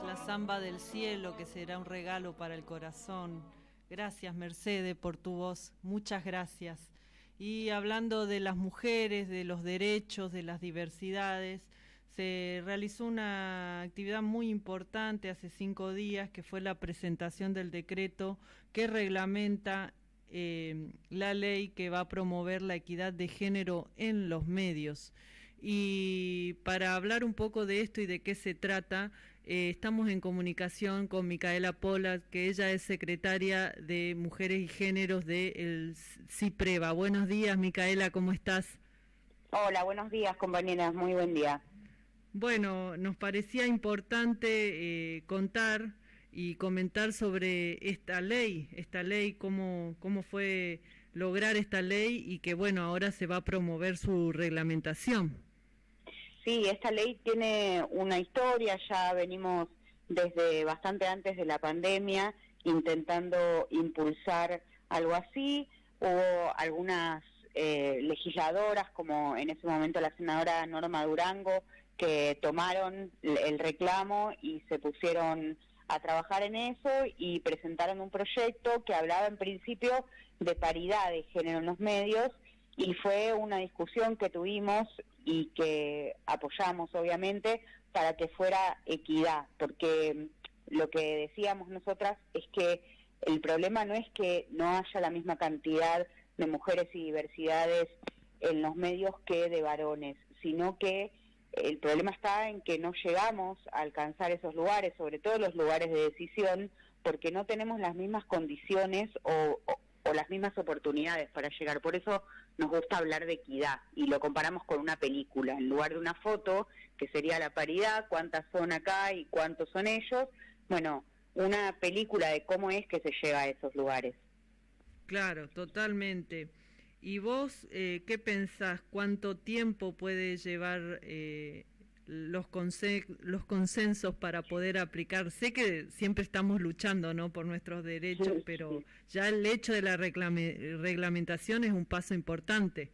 la samba del cielo, que será un regalo para el corazón. Gracias, Mercedes, por tu voz. Muchas gracias. Y hablando de las mujeres, de los derechos, de las diversidades, se realizó una actividad muy importante hace 5 días, que fue la presentación del decreto que reglamenta la ley que va a promover la equidad de género en los medios. Y para hablar un poco de esto y de qué se trata, estamos en comunicación con Micaela Pola, que ella es secretaria de Mujeres y Géneros del CIPREVA. Buenos días, Micaela, ¿cómo estás? Hola, buenos días, compañeras, muy buen día. Bueno, nos parecía importante contar y comentar sobre esta ley, cómo fue lograr esta ley y que bueno, ahora se va a promover su reglamentación. Sí, esta ley tiene una historia, ya venimos desde bastante antes de la pandemia intentando impulsar algo así. Hubo algunas legisladoras, como en ese momento la senadora Norma Durango, que tomaron el reclamo y se pusieron a trabajar en eso y presentaron un proyecto que hablaba en principio de paridad de género en los medios, y fue una discusión que tuvimos y que apoyamos obviamente para que fuera equidad, porque lo que decíamos nosotras es que el problema no es que no haya la misma cantidad de mujeres y diversidades en los medios que de varones, sino que el problema está en que no llegamos a alcanzar esos lugares, sobre todo los lugares de decisión, porque no tenemos las mismas condiciones o las mismas oportunidades para llegar. Por eso nos gusta hablar de equidad y lo comparamos con una película. En lugar de una foto, que sería la paridad, cuántas son acá y cuántos son ellos, bueno, una película de cómo es que se llega a esos lugares. Claro, totalmente. ¿Y vos qué pensás? ¿Cuánto tiempo puede llevar los consensos para poder aplicar? Sé que siempre estamos luchando, ¿no?, por nuestros derechos, Sí, pero sí. ya el hecho de la reglamentación es un paso importante.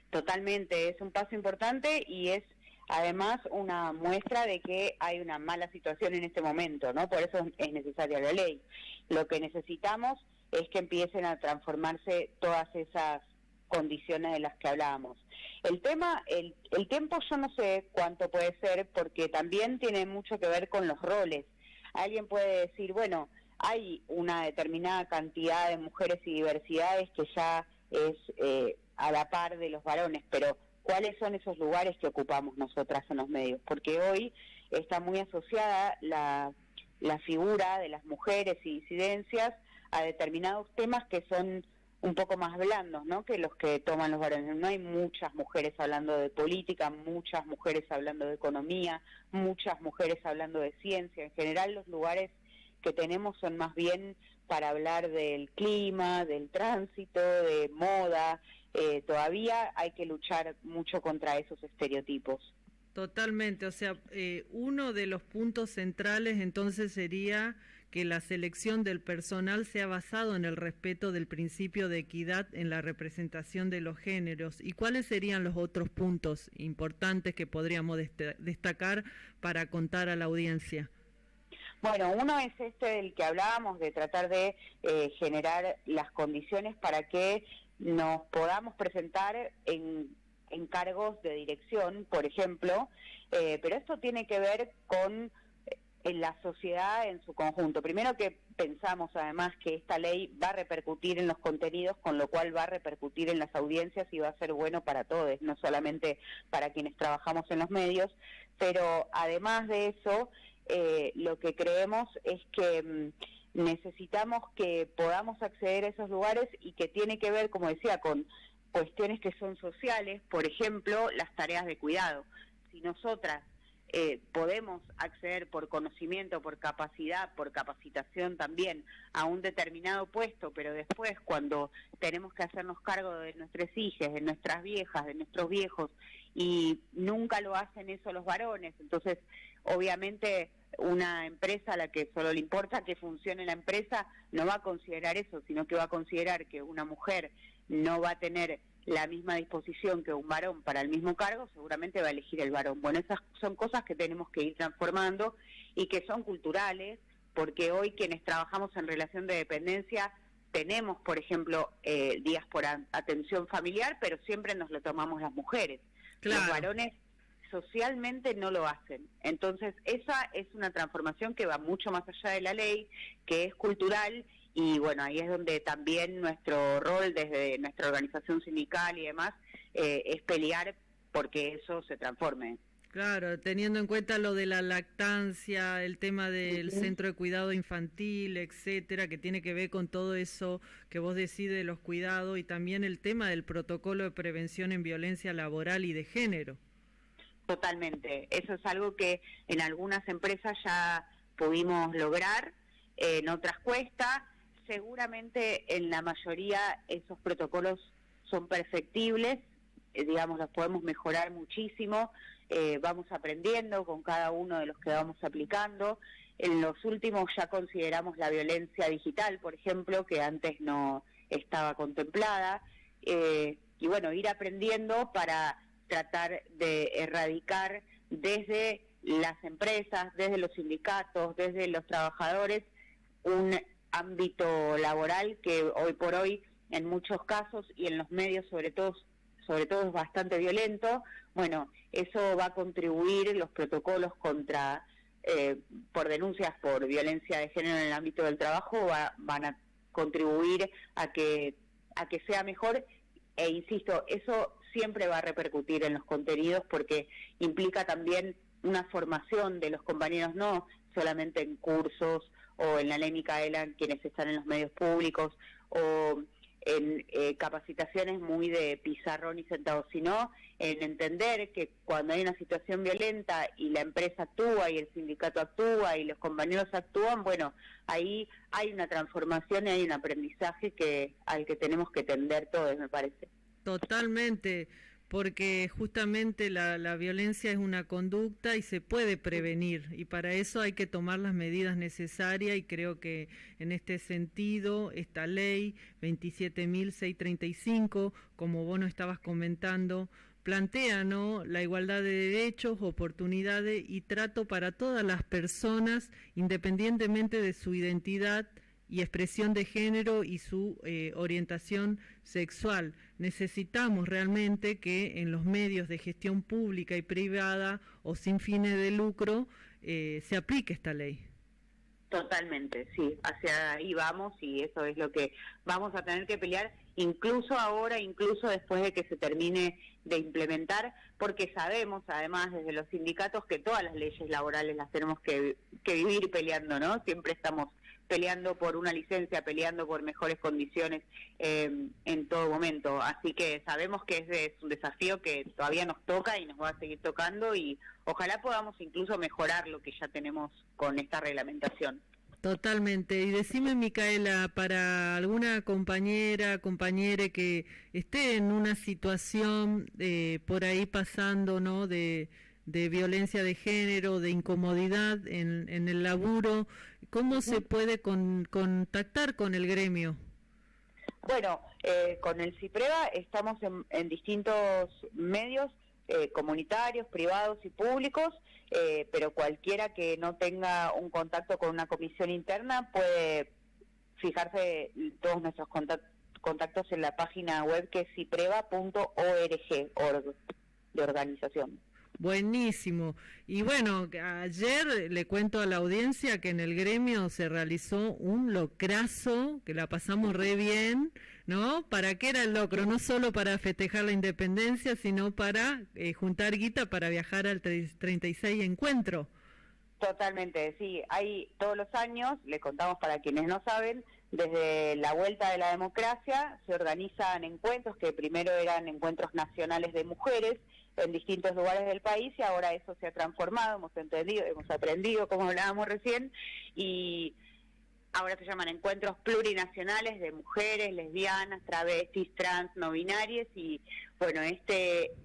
Totalmente, es un paso importante y es además una muestra de que hay una mala situación en este momento, ¿no? Por eso es necesaria la ley. Lo que necesitamos es que empiecen a transformarse todas esas condiciones de las que hablábamos. El tema, el tiempo yo no sé cuánto puede ser, porque también tiene mucho que ver con los roles. Alguien puede decir, bueno, hay una determinada cantidad de mujeres y diversidades que ya es a la par de los varones, pero ¿cuáles son esos lugares que ocupamos nosotras en los medios? Porque hoy está muy asociada la figura de las mujeres y disidencias a determinados temas que son un poco más blandos, ¿no?, que los que toman los varones. No hay muchas mujeres hablando de política, muchas mujeres hablando de economía, muchas mujeres hablando de ciencia. En general los lugares que tenemos son más bien para hablar del clima, del tránsito, de moda. Todavía hay que luchar mucho contra esos estereotipos. Totalmente, o sea, uno de los puntos centrales entonces sería que la selección del personal sea basado en el respeto del principio de equidad en la representación de los géneros. ¿Y cuáles serían los otros puntos importantes que podríamos destacar para contar a la audiencia? Bueno, uno es este del que hablábamos, de tratar de generar las condiciones para que nos podamos presentar en cargos de dirección, por ejemplo, pero esto tiene que ver con en la sociedad en su conjunto. Primero, que pensamos además que esta ley va a repercutir en los contenidos, con lo cual va a repercutir en las audiencias y va a ser bueno para todos, no solamente para quienes trabajamos en los medios, pero además de eso, lo que creemos es que necesitamos que podamos acceder a esos lugares, y que tiene que ver, como decía, con cuestiones que son sociales, por ejemplo, las tareas de cuidado. Si nosotras podemos acceder por conocimiento, por capacidad, por capacitación también a un determinado puesto, pero después cuando tenemos que hacernos cargo de nuestras hijas, de nuestras viejas, de nuestros viejos, y nunca lo hacen eso los varones, entonces obviamente una empresa a la que solo le importa que funcione la empresa no va a considerar eso, sino que va a considerar que una mujer no va a tener la misma disposición que un varón para el mismo cargo, seguramente va a elegir el varón. Bueno, esas son cosas que tenemos que ir transformando y que son culturales, porque hoy quienes trabajamos en relación de dependencia tenemos, por ejemplo, días por atención familiar, pero siempre nos lo tomamos las mujeres. Claro. Los varones socialmente no lo hacen. Entonces, esa es una transformación que va mucho más allá de la ley, que es cultural, y bueno, ahí es donde también nuestro rol desde nuestra organización sindical y demás es pelear porque eso se transforme. Claro, teniendo en cuenta lo de la lactancia, el tema del centro de cuidado infantil, etcétera, que tiene que ver con todo eso que vos decís de los cuidados, y también el tema del protocolo de prevención en violencia laboral y de género. Totalmente, eso es algo que en algunas empresas ya pudimos lograr, en otras cuesta. Seguramente en la mayoría esos protocolos son perfectibles, digamos, los podemos mejorar muchísimo, vamos aprendiendo con cada uno de los que vamos aplicando. En los últimos ya consideramos la violencia digital, por ejemplo, que antes no estaba contemplada, y bueno, ir aprendiendo para tratar de erradicar desde las empresas, desde los sindicatos, desde los trabajadores, un ámbito laboral que hoy por hoy en muchos casos y en los medios sobre todo es bastante violento. Bueno, eso va a contribuir, los protocolos contra por denuncias por violencia de género en el ámbito del trabajo van a contribuir a que sea mejor, e insisto, eso siempre va a repercutir en los contenidos porque implica también una formación de los compañeros, no solamente en cursos o en la ley Micaela, quienes están en los medios públicos, o en capacitaciones muy de pizarrón y sentado, sino en entender que cuando hay una situación violenta y la empresa actúa y el sindicato actúa y los compañeros actúan, bueno, ahí hay una transformación y hay un aprendizaje al que tenemos que tender todos, me parece. Totalmente, porque justamente la violencia es una conducta y se puede prevenir, y para eso hay que tomar las medidas necesarias, y creo que en este sentido esta ley 27.635, como vos nos estabas comentando, plantea, ¿no?, la igualdad de derechos, oportunidades y trato para todas las personas, independientemente de su identidad y expresión de género y su orientación sexual. Necesitamos realmente que en los medios de gestión pública y privada o sin fines de lucro se aplique esta ley. Totalmente, sí, hacia ahí vamos y eso es lo que vamos a tener que pelear, incluso ahora, incluso después de que se termine de implementar, porque sabemos además desde los sindicatos que todas las leyes laborales las tenemos que vivir peleando, ¿no? Siempre estamos peleando por una licencia, peleando por mejores condiciones en todo momento, así que sabemos que es un desafío que todavía nos toca y nos va a seguir tocando, y ojalá podamos incluso mejorar lo que ya tenemos con esta reglamentación. Totalmente. Y decime, Micaela, para alguna compañere que esté en una situación por ahí pasando, ¿no?, de violencia de género, de incomodidad en el laburo, ¿cómo se puede contactar con el gremio? Bueno, con el CIPREVA estamos en distintos medios comunitarios, privados y públicos, pero cualquiera que no tenga un contacto con una comisión interna puede fijarse todos nuestros contactos en la página web que es cipreva.org, de organización. Buenísimo. Y bueno, ayer le cuento a la audiencia que en el gremio se realizó un locrazo, que la pasamos re bien, ¿no? ¿Para qué era el locro? No solo para festejar la independencia, sino para juntar guita para viajar al 36 encuentro. Totalmente, sí. Hay todos los años, le contamos para quienes no saben, desde la vuelta de la democracia se organizan encuentros que primero eran encuentros nacionales de mujeres en distintos lugares del país, y ahora eso se ha transformado, hemos aprendido, como hablábamos recién, y ahora se llaman encuentros plurinacionales de mujeres, lesbianas, travestis, trans, no binarias, y bueno, este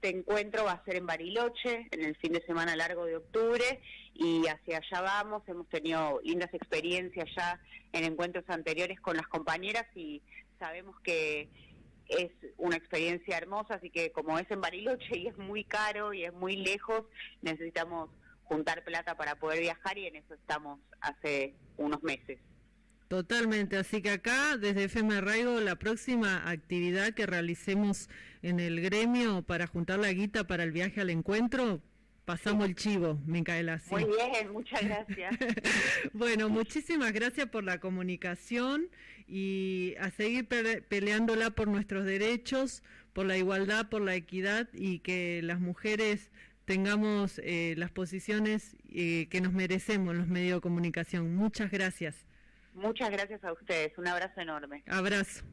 encuentro va a ser en Bariloche, en el fin de semana largo de octubre, y hacia allá vamos. Hemos tenido lindas experiencias ya en encuentros anteriores con las compañeras y sabemos que es una experiencia hermosa, así que como es en Bariloche y es muy caro y es muy lejos, necesitamos juntar plata para poder viajar y en eso estamos hace unos meses. Totalmente, así que acá desde FM Arraigo la próxima actividad que realicemos en el gremio para juntar la guita para el viaje al encuentro, pasamos el chivo, Micaela. Sí. Muy bien, muchas gracias. Bueno, muchísimas gracias por la comunicación y a seguir peleándola por nuestros derechos, por la igualdad, por la equidad y que las mujeres tengamos las posiciones que nos merecemos en los medios de comunicación. Muchas gracias. Muchas gracias a ustedes, un abrazo enorme. Abrazo.